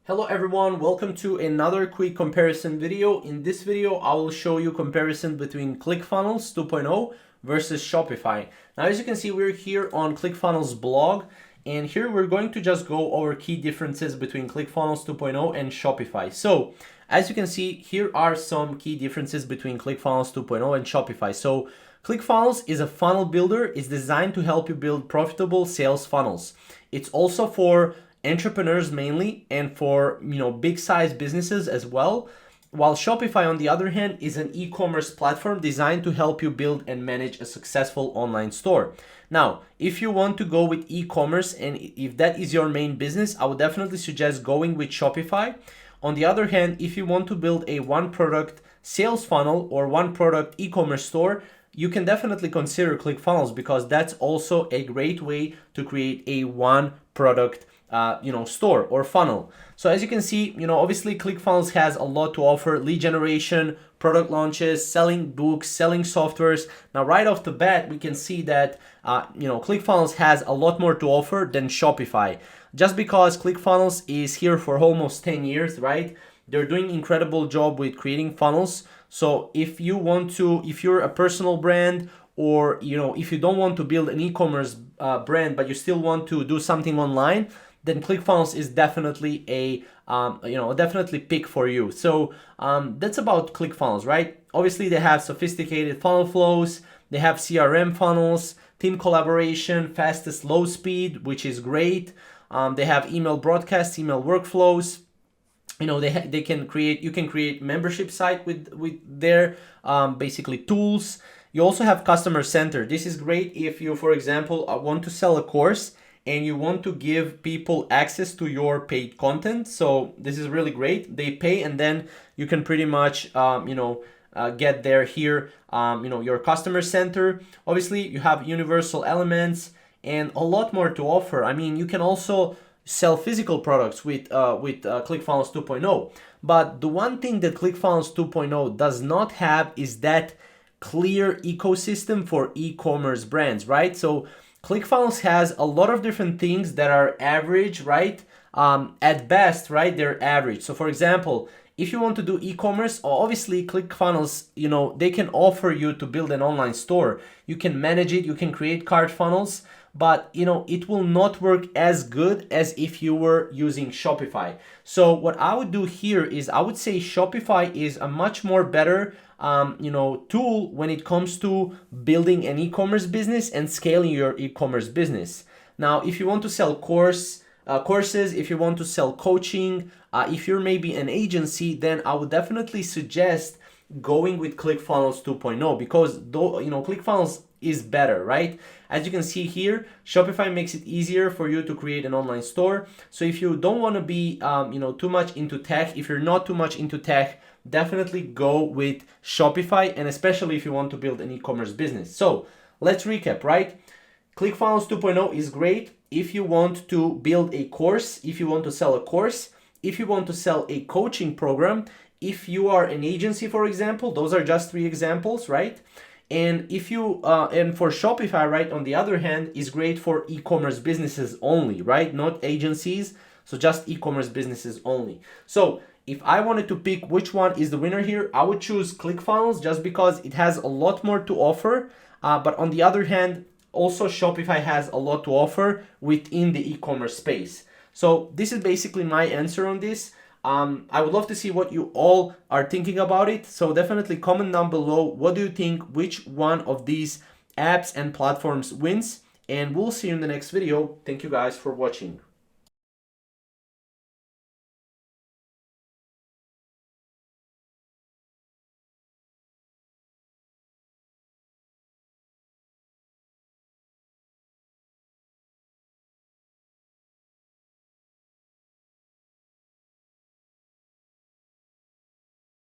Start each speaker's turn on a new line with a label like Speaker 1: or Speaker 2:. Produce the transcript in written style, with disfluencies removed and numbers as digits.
Speaker 1: Hello everyone, welcome to another quick comparison video. In this video, I will show you comparison between ClickFunnels 2.0 versus Shopify. Now, as you can see, we're here on ClickFunnels blog, and here we're going to just go over key differences between ClickFunnels 2.0 and Shopify. So, as you can see, here are some key differences between ClickFunnels 2.0 and Shopify. So, ClickFunnels is a funnel builder. It's designed to help you build profitable sales funnels. It's also for entrepreneurs mainly, and for big size businesses as well, while Shopify, on the other hand, is an e-commerce platform designed to help you build and manage a successful online store. Now, if you want to go with e-commerce and if that is your main business, I would definitely suggest going with Shopify. On the other hand, if you want to build a one product sales funnel or one product e-commerce store, you can definitely consider ClickFunnels, because that's also a great way to create a one product store or funnel. So as you can see, obviously ClickFunnels has a lot to offer: lead generation, product launches, selling books, selling softwares. Now, right off the bat, we can see that ClickFunnels has a lot more to offer than Shopify. Just because ClickFunnels is here for almost 10 years, right? They're doing incredible job with creating funnels. So if you're a personal brand, or if you don't want to build an e-commerce brand, but you still want to do something online, then ClickFunnels is definitely a definitely pick for you. So that's about ClickFunnels, right? Obviously, they have sophisticated funnel flows. They have CRM funnels, team collaboration, fastest low speed, which is great. They have email broadcasts, email workflows. You can create membership site with their basically tools. You also have customer center. This is great if you, for example, want to sell a course and you want to give people access to your paid content. So this is really great. They pay, and then you can pretty much get there here. Your customer center. Obviously, you have universal elements and a lot more to offer. I mean, you can also sell physical products with ClickFunnels 2.0. But the one thing that ClickFunnels 2.0 does not have is that clear ecosystem for e-commerce brands, right? So ClickFunnels has a lot of different things that are average, right? At best, right? They're average. So for example, if you want to do e-commerce, obviously ClickFunnels, they can offer you to build an online store. You can manage it, you can create cart funnels, but it will not work as good as if you were using Shopify. So what I would do here is I would say Shopify is a much more better tool when it comes to building an e-commerce business and scaling your e-commerce business. Now, if you want to sell courses, if you want to sell coaching, if you're maybe an agency, then I would definitely suggest going with ClickFunnels 2.0, because ClickFunnels is better, right? As you can see here, Shopify makes it easier for you to create an online store. So if you don't want to be too much into tech, if you're not too much into tech, definitely go with Shopify, and especially if you want to build an e-commerce business. So let's recap, right? ClickFunnels 2.0 is great if you want to build a course, if you want to sell a course, if you want to sell a coaching program, if you are an agency, for example. Those are just 3 examples, right? And if you and for Shopify, right, on the other hand, is great for e-commerce businesses only, right? Not agencies, so just e-commerce businesses only. So if I wanted to pick which one is the winner here, I would choose ClickFunnels, just because it has a lot more to offer. But on the other hand, also Shopify has a lot to offer within the e-commerce space. So this is basically my answer on this. I would love to see what you all are thinking about it. So definitely comment down below, what do you think, which one of these apps and platforms wins? And we'll see you in the next video. Thank you guys for watching.